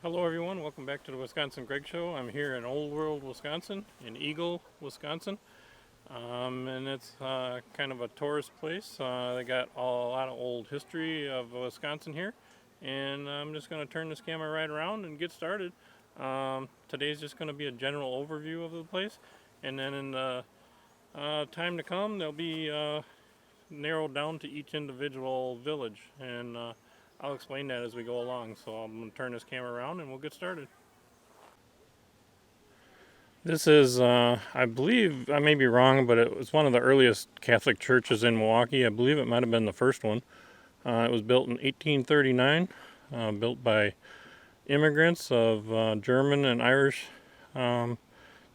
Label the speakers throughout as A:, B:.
A: Hello everyone, welcome back to the Wisconsin Greg Show. I'm here in Old World, Wisconsin, in Eagle, Wisconsin. And it's kind of a tourist place. They got a lot of old history of Wisconsin here. And I'm just going to turn this camera right around and get started. Today's just going to be a general overview of the place. And then in the time to come, they'll be narrowed down to each individual village. And I'll explain that as we go along. So I'm going to turn this camera around and we'll get started. This is, I believe, I may be wrong, but it was one of the earliest Catholic churches in Milwaukee. I believe it might have been the first one. It was built in 1839, built by immigrants of German and Irish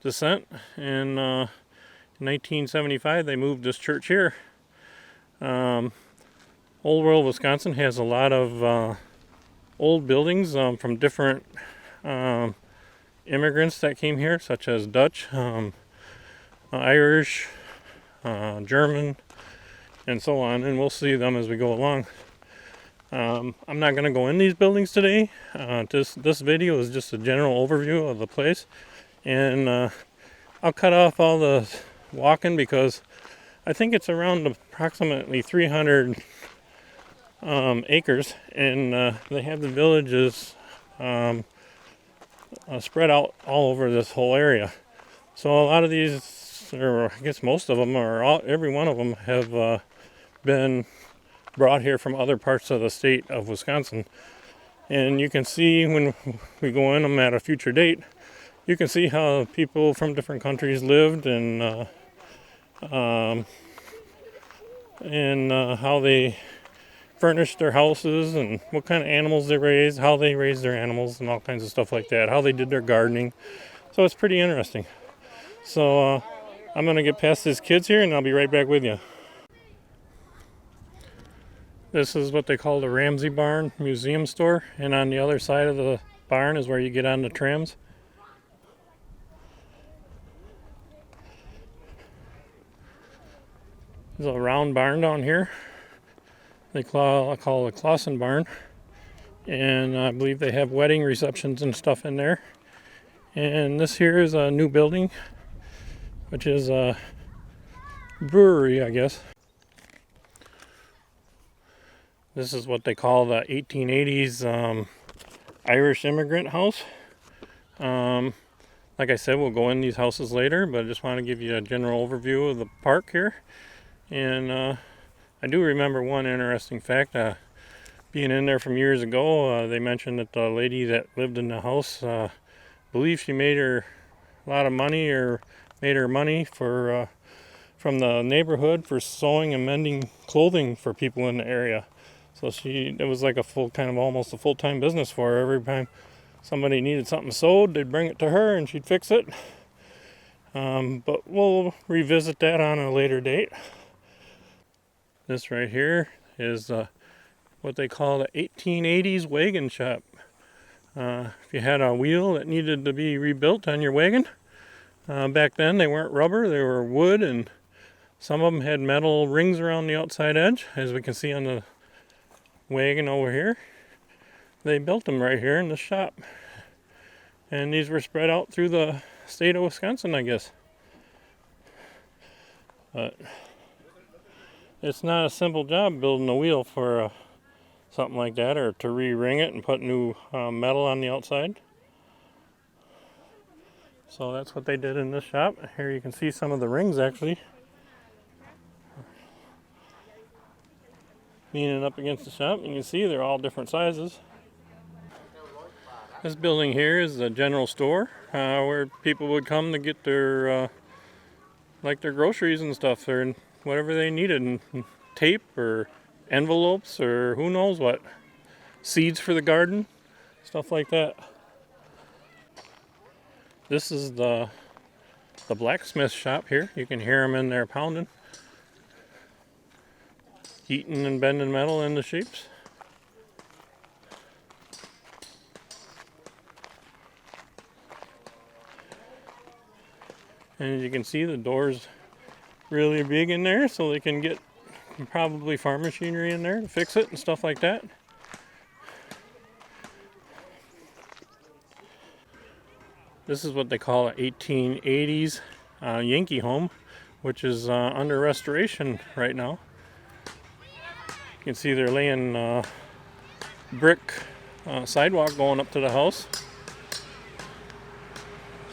A: descent. In 1975, they moved this church here. Old World, Wisconsin has a lot of old buildings from different immigrants that came here, such as Dutch, Irish, German, and so on, and we'll see them as we go along. I'm not going to go in these buildings today. This video is just a general overview of the place, and I'll cut off all the walking because I think it's around approximately 300 acres, and they have the villages spread out all over this whole area. So a lot of these, or I guess most of them, or every one of them, have been brought here from other parts of the state of Wisconsin. And you can see when we go in them at a future date, you can see how people from different countries lived and how they furnished their houses and what kind of animals they raised, how they raised their animals, and all kinds of stuff like that, how they did their gardening. So it's pretty interesting. So I'm going to get past these kids here and I'll be right back with you. This is what they call the Ramsey Barn Museum Store, and on the other side of the barn is where you get on the trams. There's a round barn down here. They call it Clausen Barn, and I believe they have wedding receptions and stuff in there. And this here is a new building, which is a brewery, I guess. This is what they call the 1880s Irish immigrant house. Like I said, we'll go in these houses later, but I just want to give you a general overview of the park here. And I do remember one interesting fact. Being in there from years ago, they mentioned that the lady that lived in the house believed she made her a lot of money, or made her money for from the neighborhood for sewing and mending clothing for people in the area. So it was like almost a full-time business for her. Every time somebody needed something sewed, they'd bring it to her and she'd fix it. But we'll revisit that on a later date. This right here is what they call the 1880s wagon shop. If you had a wheel that needed to be rebuilt on your wagon, back then they weren't rubber, they were wood, and some of them had metal rings around the outside edge, as we can see on the wagon over here. They built them right here in the shop, and these were spread out through the state of Wisconsin, I guess. But it's not a simple job building a wheel for something like that, or to re-ring it and put new metal on the outside. So that's what they did in this shop. Here you can see some of the rings actually leaning up against the shop. You can see they're all different sizes. This building here is a general store where people would come to get their their groceries and stuff, or whatever they needed, and tape or envelopes or who knows what, seeds for the garden, stuff like that. This is the blacksmith shop here. You can hear them in there pounding, heating and bending metal into shapes. And as you can see, the doors really big in there, so they can get probably farm machinery in there to fix it and stuff like that. This is what they call an 1880s Yankee home, which is under restoration right now. You can see they're laying brick sidewalk going up to the house.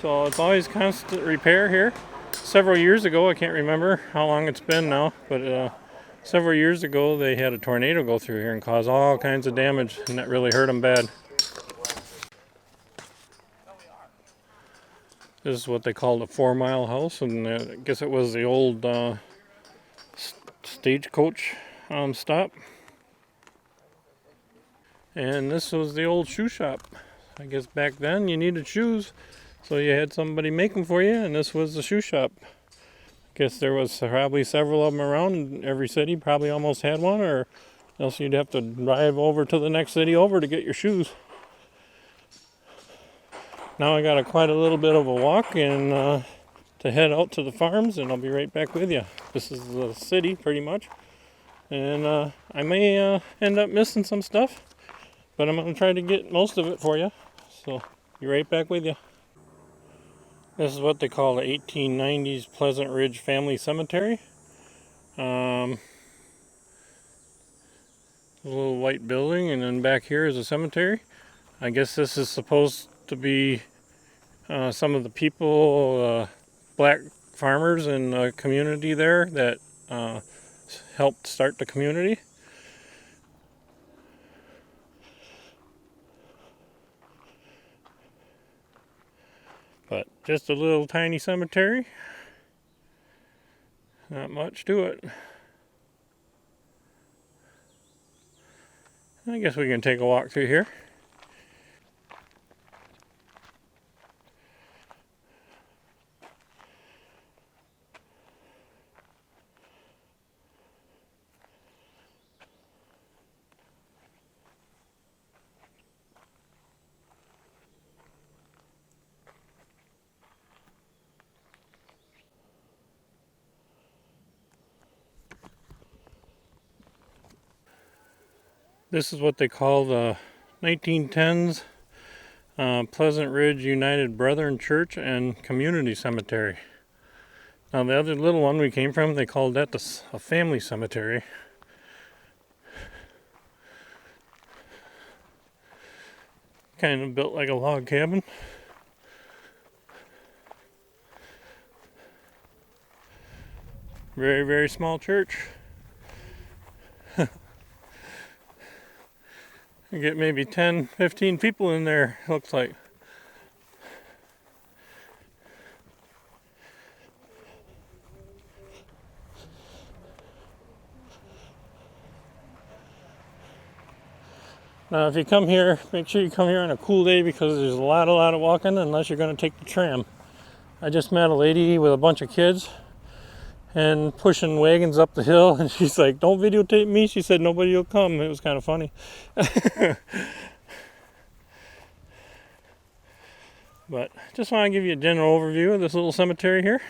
A: So it's always constant repair here. Several years ago, I can't remember how long it's been now, but several years ago they had a tornado go through here and cause all kinds of damage, and that really hurt them bad. This is what they called a 4-mile house, and I guess it was the old stagecoach stop. And this was the old shoe shop. I guess back then you needed shoes, so you had somebody make them for you, and this was the shoe shop. I guess there was probably several of them around in every city, probably almost had one, or else you'd have to drive over to the next city over to get your shoes. Now I got quite a little bit of a walk and to head out to the farms, and I'll be right back with you. This is the city pretty much, and I may end up missing some stuff, but I'm going to try to get most of it for you, so be right back with you. This is what they call the 1890s Pleasant Ridge Family Cemetery. A little white building, and then back here is a cemetery. I guess this is supposed to be some of the people, black farmers in the community there that helped start the community. But just a little tiny cemetery. Not much to it. I guess we can take a walk through here. This is what they call the 1910s Pleasant Ridge United Brethren Church and Community Cemetery. Now the other little one we came from, they called that a family cemetery. Kind of built like a log cabin. Very, very small church. You get maybe 10, 15 people in there, looks like. Now if you come here, make sure you come here on a cool day because there's a lot of walking unless you're going to take the tram. I just met a lady with a bunch of kids and pushing wagons up the hill, and she's like, "Don't videotape me." She said nobody will come. It was kind of funny. But just want to give you a general overview of this little cemetery here.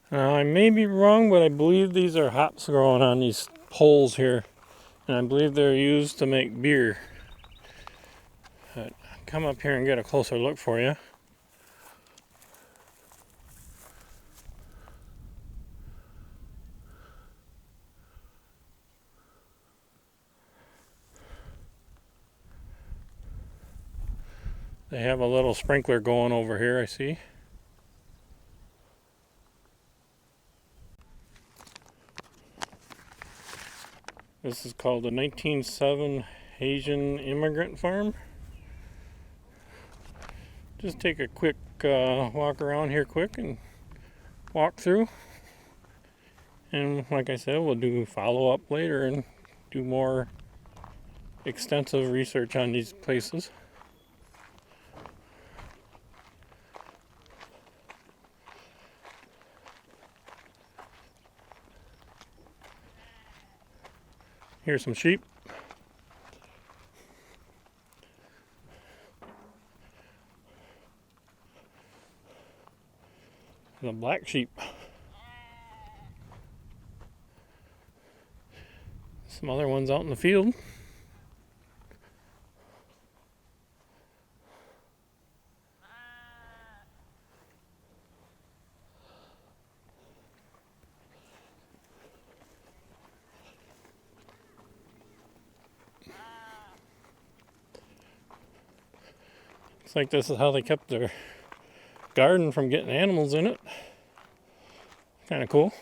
A: Now I may be wrong, but I believe these are hops growing on these poles here, and I believe they're used to make beer. But come up here and get a closer look for you. They have a little sprinkler going over here, I see. This is called the 1907 Hessian Immigrant Farm. Just take a quick walk around here quick and walk through. And like I said, we'll do follow-up later and do more extensive research on these places. Here's some sheep. The black sheep. Some other ones out in the field. Looks like this is how they kept their garden from getting animals in it. Kind of cool.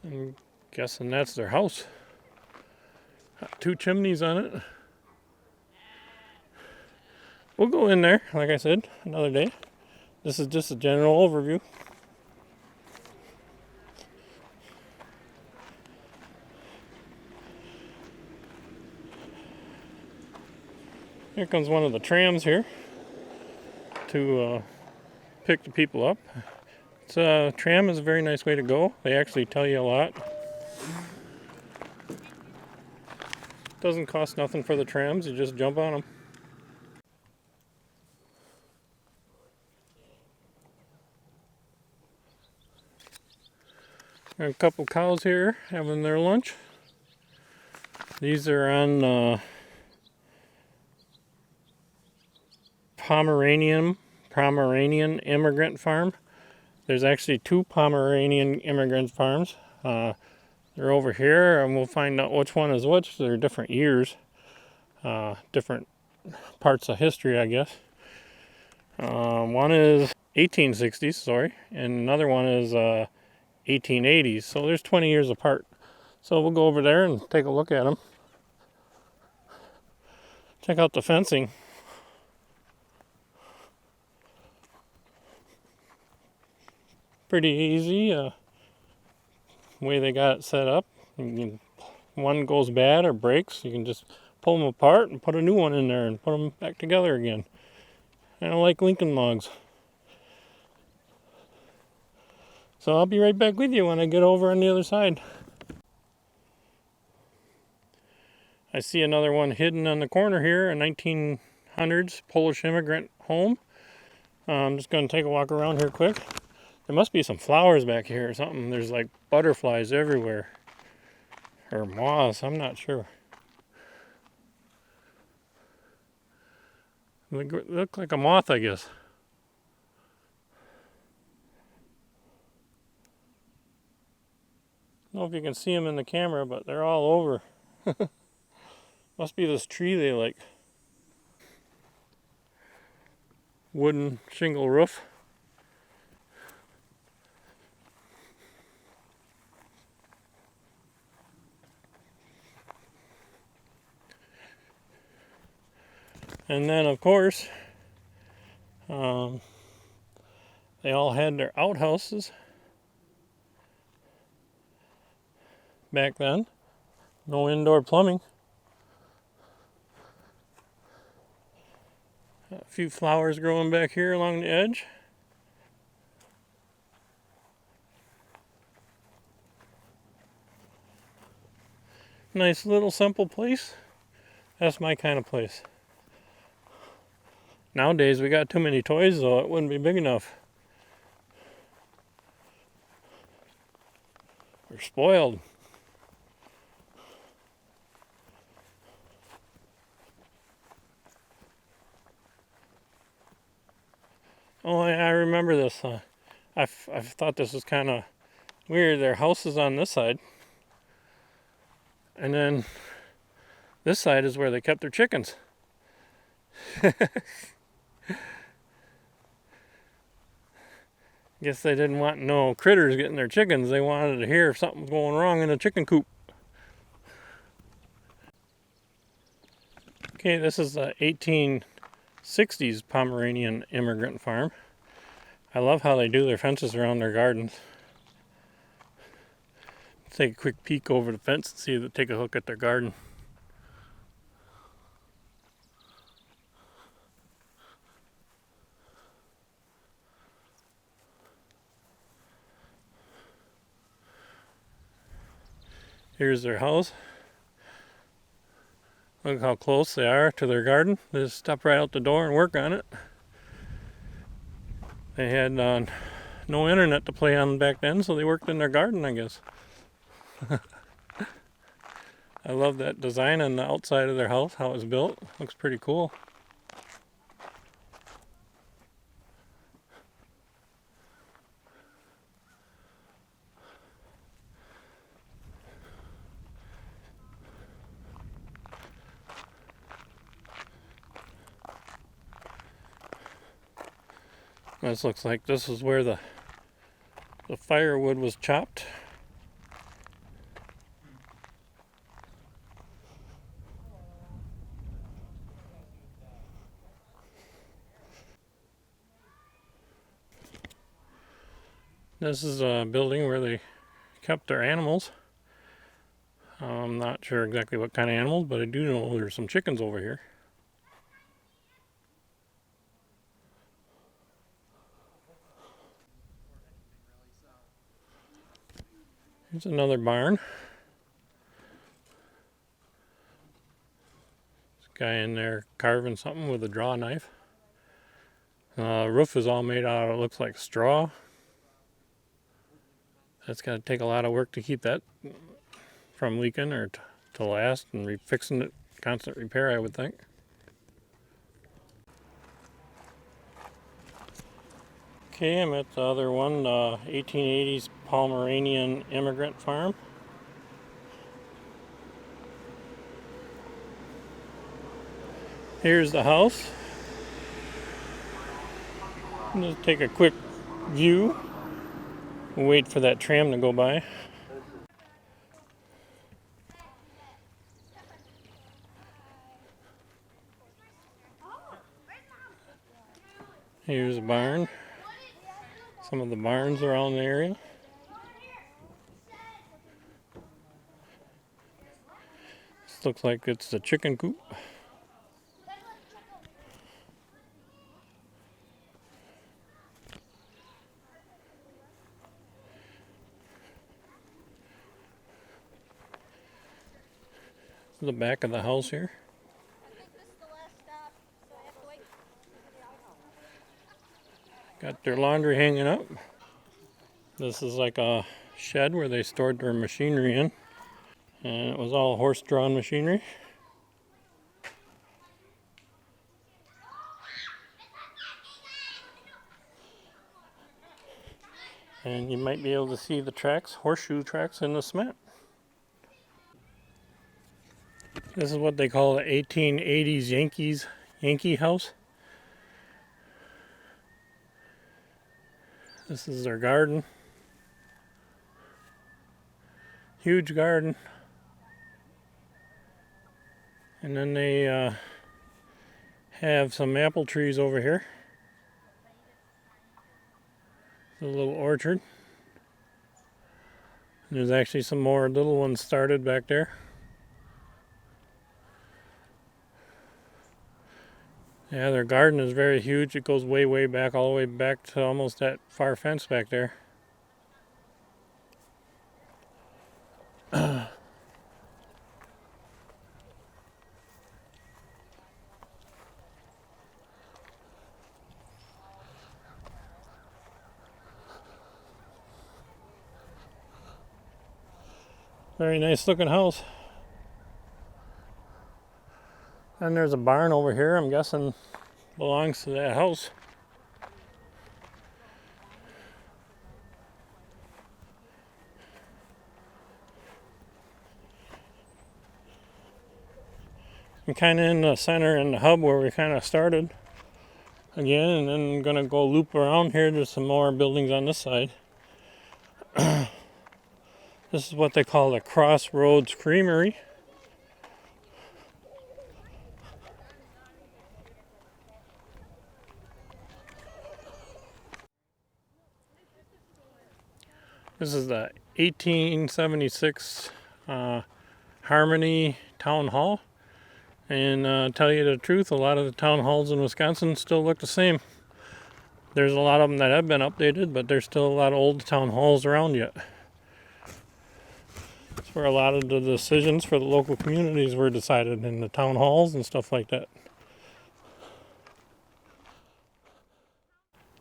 A: I'm guessing that's their house. Got 2 chimneys on it. We'll go in there, like I said, another day. This is just a general overview. Here comes one of the trams here to pick the people up. Tram is a very nice way to go. They actually tell you a lot. Doesn't cost nothing for the trams, you just jump on them. There are a couple cows here having their lunch. These are on Pomeranian Immigrant Farm. There's actually 2 Pomeranian immigrant farms. They're over here, and we'll find out which one is which. They're different years, different parts of history, I guess. One is 1860s, sorry, and another one is 1880s. So there's 20 years apart. So we'll go over there and take a look at them. Check out the fencing. Pretty easy way they got it set up. One goes bad or breaks, you can just pull them apart and put a new one in there and put them back together again. Kind of like Lincoln logs. So I'll be right back with you when I get over on the other side. I see another one hidden on the corner here, a 1900s Polish immigrant home. I'm just going to take a walk around here quick. There must be some flowers back here or something. There's like butterflies everywhere. Or moths, I'm not sure. They look like a moth, I guess. I don't know if you can see them in the camera, but they're all over. Must be this tree they like. Wooden shingle roof. And then, of course, they all had their outhouses back then. No indoor plumbing. A few flowers growing back here along the edge. Nice little simple place. That's my kind of place. Nowadays we got too many toys, so it wouldn't be big enough. We're spoiled. Oh, I remember this. I thought this was kind of weird. Their house is on this side, and then this side is where they kept their chickens. Guess they didn't want no critters getting their chickens. They wanted to hear if something was going wrong in the chicken coop. Okay, this is a 1860s Pomeranian immigrant farm. I love how they do their fences around their gardens. Let's take a quick peek over the fence and see, take a look at their garden. Here's their house. Look how close they are to their garden. They just step right out the door and work on it. They had no internet to play on back then, so they worked in their garden, I guess. I love that design on the outside of their house, how it was built. Looks pretty cool. This looks like this is where the firewood was chopped. This is a building where they kept their animals. I'm not sure exactly what kind of animals, but I do know there's some chickens over here. Here's another barn. This guy in there carving something with a draw knife. Roof is all made out of, it looks like straw. That's going to take a lot of work to keep that from leaking or to last, and fixing it, constant repair, I would think. Okay, I'm at the other one, 1880s Pomeranian Immigrant farm. Here's the house. Just take a quick view. We'll wait for that tram to go by. Here's a barn. Some of the barns around the area. This looks like it's a chicken coop. The back of the house here. Got their laundry hanging up. This is like a shed where they stored their machinery in. And it was all horse-drawn machinery. And you might be able to see the tracks, horseshoe tracks in the cement. This is what they call the 1880s Yankee house. This is their garden. Huge garden. And then they have some apple trees over here. A little orchard. And there's actually some more little ones started back there. Yeah, their garden is very huge. It goes way, way back, all the way back to almost that far fence back there. Very nice looking house. And there's a barn over here, I'm guessing belongs to that house. I'm kind of in the center, in the hub where we kind of started again, and then I'm going to go loop around here. There's some more buildings on this side. This is what they call the Crossroads Creamery. This is the 1876 Harmony Town Hall. And tell you the truth, a lot of the town halls in Wisconsin still look the same. There's a lot of them that have been updated, but there's still a lot of old town halls around yet. That's where a lot of the decisions for the local communities were decided, in the town halls and stuff like that.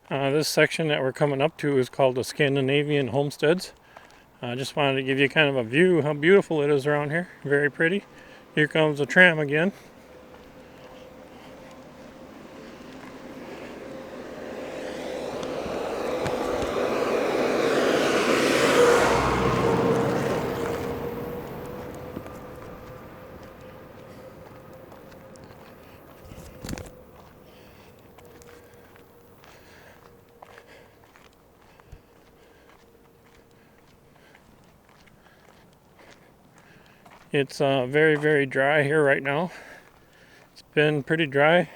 A: This section that we're coming up to is called the Scandinavian Homesteads. I just wanted to give you kind of a view how beautiful it is around here. Very pretty. Here comes the tram again. It's very, very dry here right now. It's been pretty dry.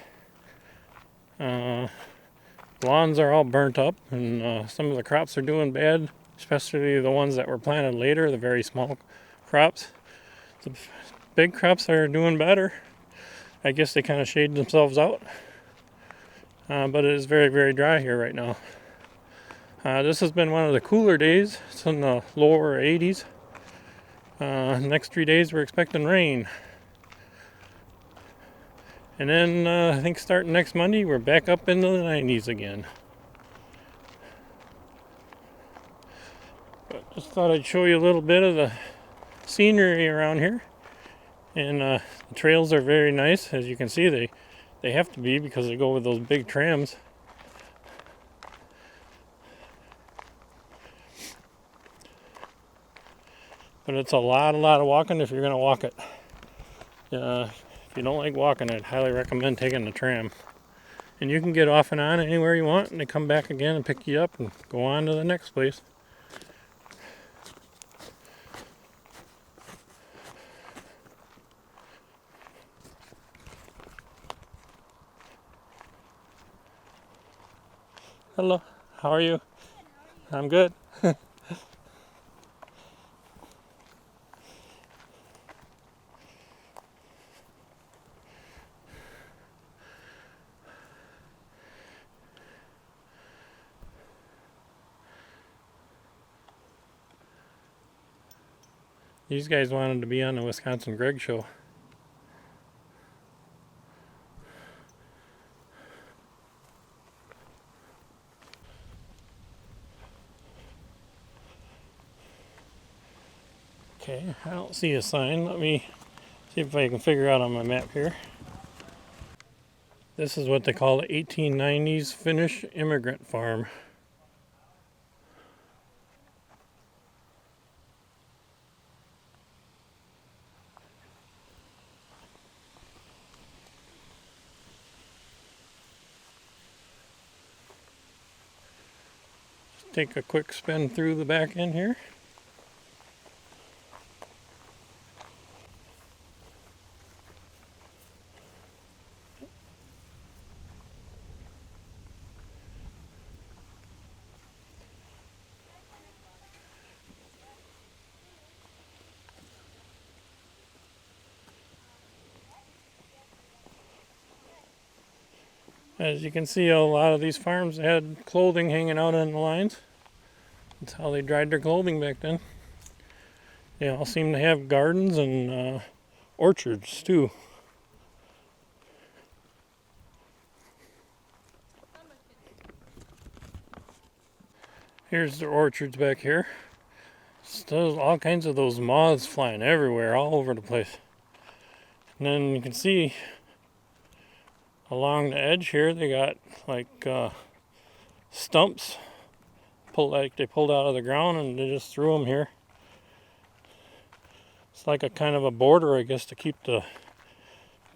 A: Lawns are all burnt up, and some of the crops are doing bad, especially the ones that were planted later, the very small crops. The big crops are doing better. I guess they kind of shade themselves out. But it is very, very dry here right now. This has been one of the cooler days. It's in the lower 80s. Next 3 days we're expecting rain. And then I think starting next Monday we're back up into the 90s again. But just thought I'd show you a little bit of the scenery around here. And the trails are very nice. As you can see, they have to be because they go with those big trams. But it's a lot of walking if you're going to walk it. If you don't like walking, I'd highly recommend taking the tram. And you can get off and on anywhere you want, and they come back again and pick you up and go on to the next place. Hello, how are you? I'm good. These guys wanted to be on the Wisconsin Greg show. Okay, I don't see a sign. Let me see if I can figure out on my map here. This is what they call the 1890s Finnish immigrant farm. Take a quick spin through the back end here. As you can see, a lot of these farms had clothing hanging out on the lines. That's how they dried their clothing back then. They all seem to have gardens and orchards too. Here's their orchards back here. Still all kinds of those moths flying everywhere, all over the place. And then you can see along the edge here, they got like stumps they pulled out of the ground and they just threw them here. It's like a kind of a border, I guess, to keep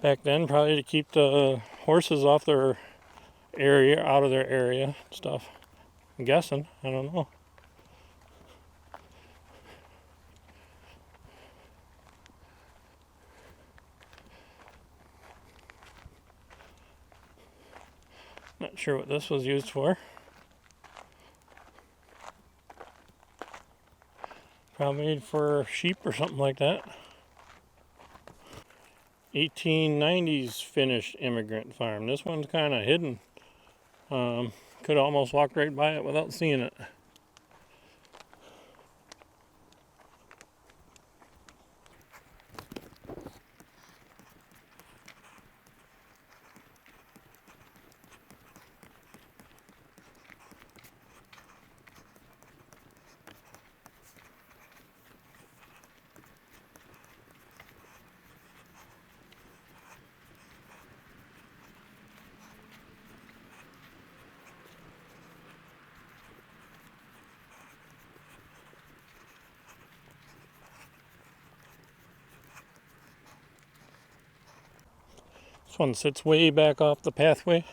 A: back then, probably to keep the horses off their area, out of their area and stuff. I'm guessing, I don't know. Not sure what this was used for. Probably for sheep or something like that. 1890s Finnish immigrant farm. This one's kind of hidden. Could almost walk right by it without seeing it. This one sits way back off the pathway.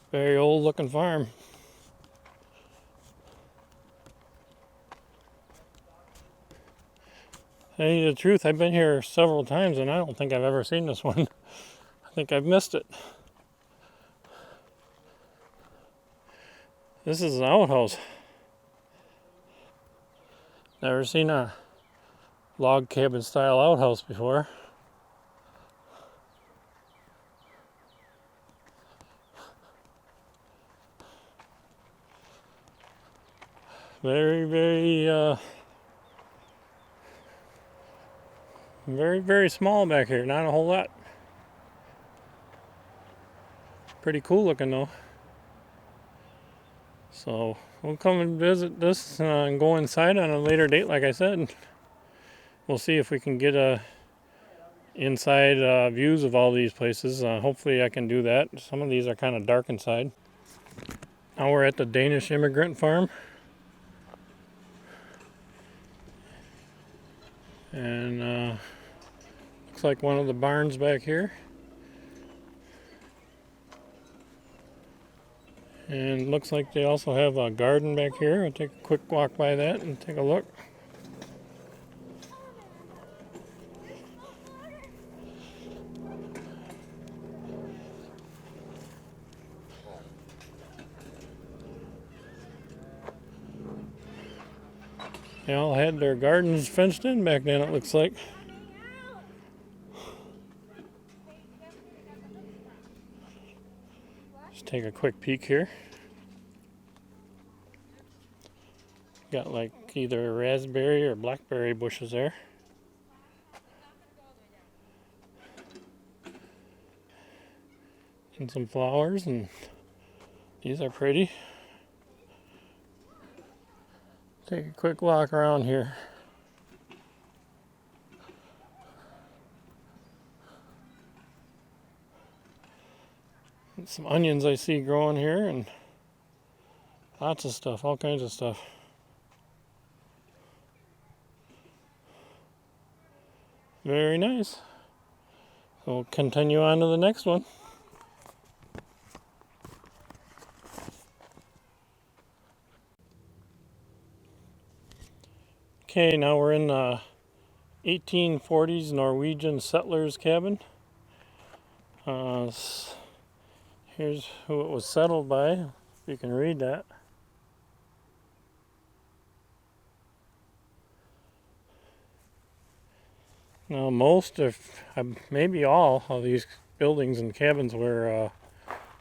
A: Very old looking farm. To tell you the truth, I've been here several times and I don't think I've ever seen this one. I think I've missed it. This is an outhouse. Never seen a log cabin style outhouse before. Very, very small back here. Not a whole lot. Pretty cool looking though. So we'll come and visit this and go inside on a later date, like I said. We'll see if we can get inside views of all these places. Hopefully I can do that. Some of these are kind of dark inside. Now we're at the Danish Immigrant farm. And looks like one of the barns back here. And looks like they also have a garden back here. I'll take a quick walk by that and take a look. They all had their gardens fenced in back then, it looks like. Just take a quick peek here. Got like either raspberry or blackberry bushes there. And some flowers, and these are pretty. Take a quick walk around here. And some onions I see growing here, and lots of stuff, all kinds of stuff. Very nice. We'll continue on to the next one. Okay, now we're in the 1840s Norwegian settler's cabin. Here's who it was settled by, if you can read that. Now most, if maybe all of these buildings and cabins were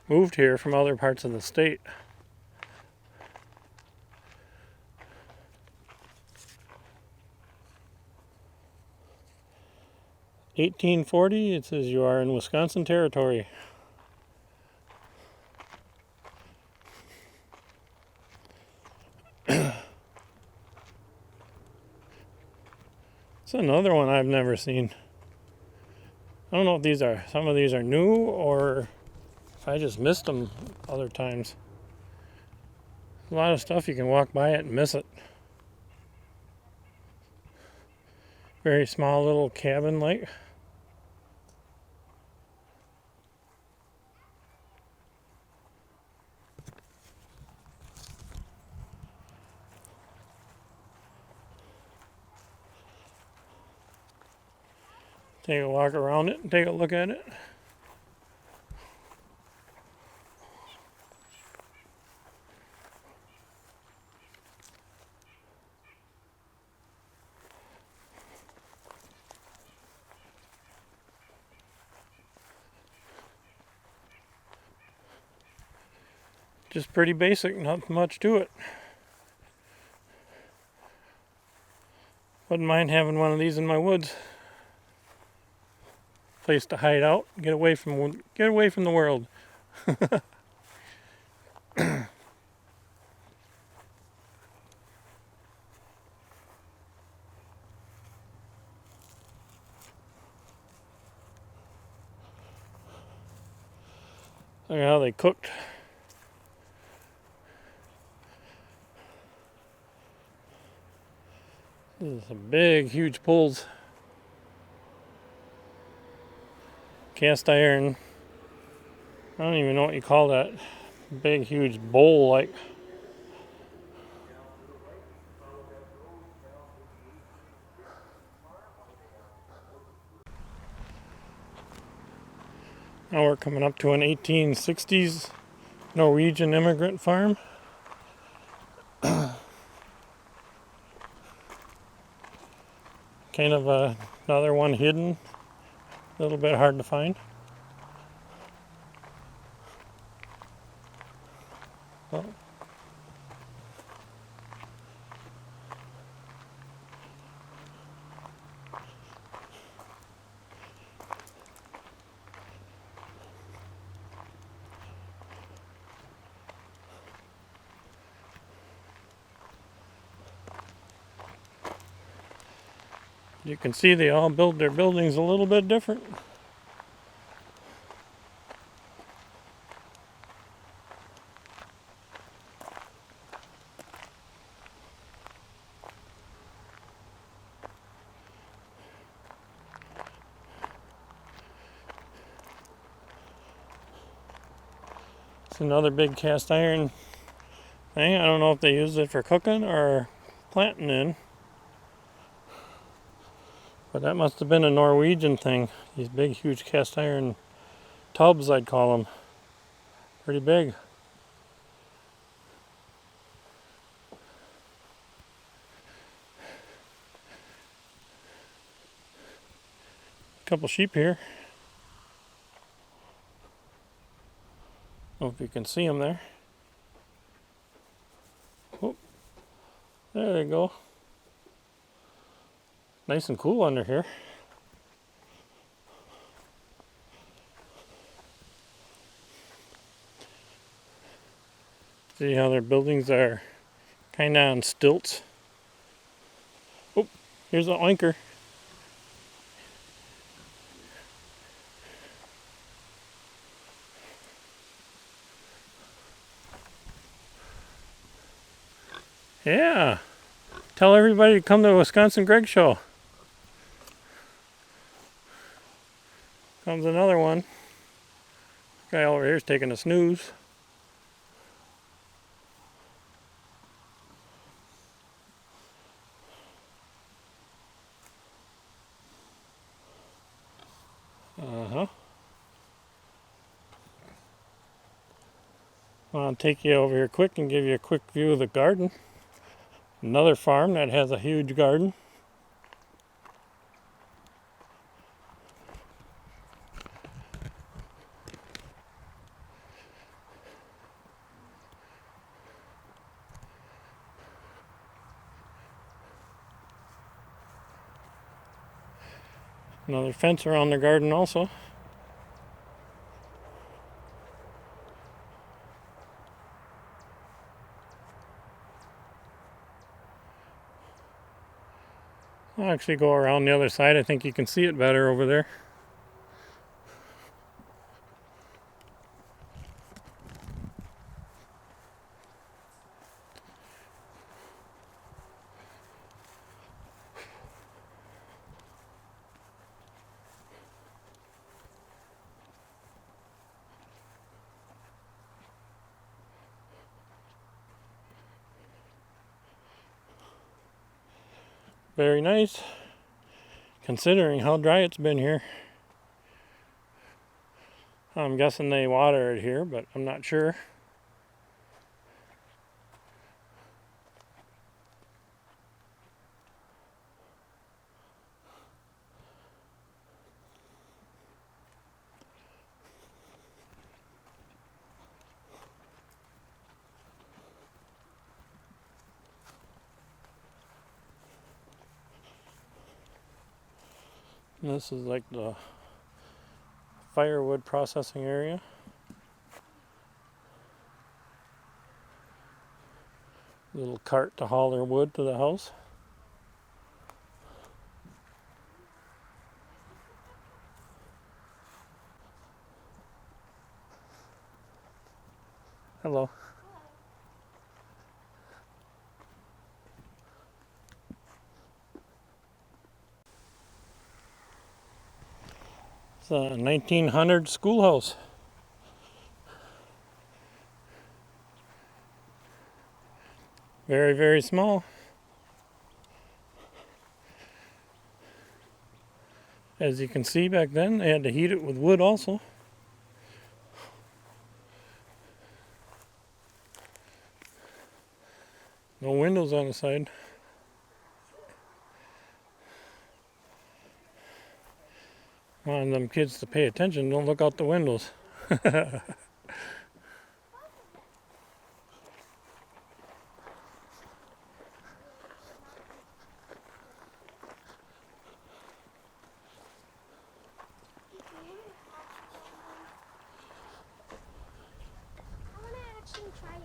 A: moved here from other parts of the state. (1840), it says you are in Wisconsin territory. It's another one I've never seen. I don't know if some of these are new or if I just missed them other times. A lot of stuff you can walk by it and miss it. Very small little cabin like. Take a walk around it and take a look at it. Just pretty basic, not much to it. Wouldn't mind having one of these in my woods. Place to hide out, get away from the world. Look at how they cooked. This is some big, huge pulls. cast iron. I don't even know what you call that. Big, huge bowl like. Now we're coming up to an 1860s Norwegian immigrant farm. Kind of another one hidden, a little bit hard to find. Well, you can see they all build their buildings a little bit different. It's another big cast iron thing. I don't know if they use it for cooking or planting in. But that must have been a Norwegian thing. These big, huge cast iron tubs, I'd call them. Pretty big. A couple sheep here. Hope you can see them there. Oh, there they go. Nice and cool under here. See how their buildings are kind of on stilts. Oh, here's an oinker. Yeah. Tell everybody to come to the Wisconsin Greg Show. Comes another one. This guy over here is taking a snooze. I'll take you over here quick and give you a quick view of the garden. Another farm that has a huge garden. Another fence around the garden also. I'll actually go around the other side. I think you can see it better over there. Very nice, considering how dry it's been here. I'm guessing they water it here, but I'm not sure. And this is like the firewood processing area. Little cart to haul their wood to the house. Hello. It's a 1900 schoolhouse. Very, very small. As you can see, back then they had to heat it with wood also. No windows on the side. Want them kids to pay attention, don't look out the windows.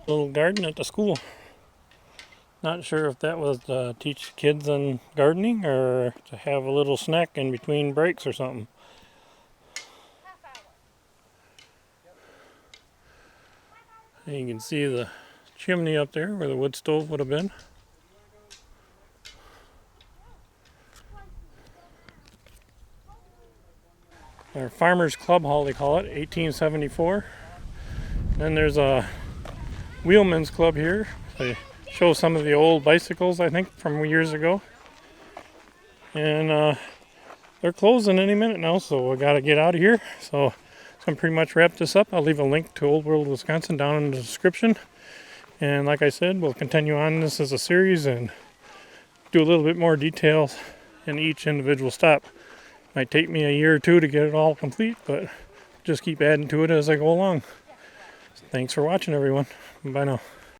A: Little garden at the school. Not sure if that was to teach kids on gardening or to have a little snack in between breaks or something. And you can see the chimney up there where the wood stove would have been. Our Farmers Club Hall, they call it, 1874. Then there's a Wheelman's Club here. They show some of the old bicycles, I think, from years ago. And they're closing any minute now, so I gotta get out of here. So I'm pretty much wrapped this up. I'll leave a link to Old World Wisconsin down in the description. And like I said, we'll continue on this as a series and do a little bit more details in each individual stop. Might take me a year or two to get it all complete, but just keep adding to it as I go along. Thanks for watching, everyone. Bye now.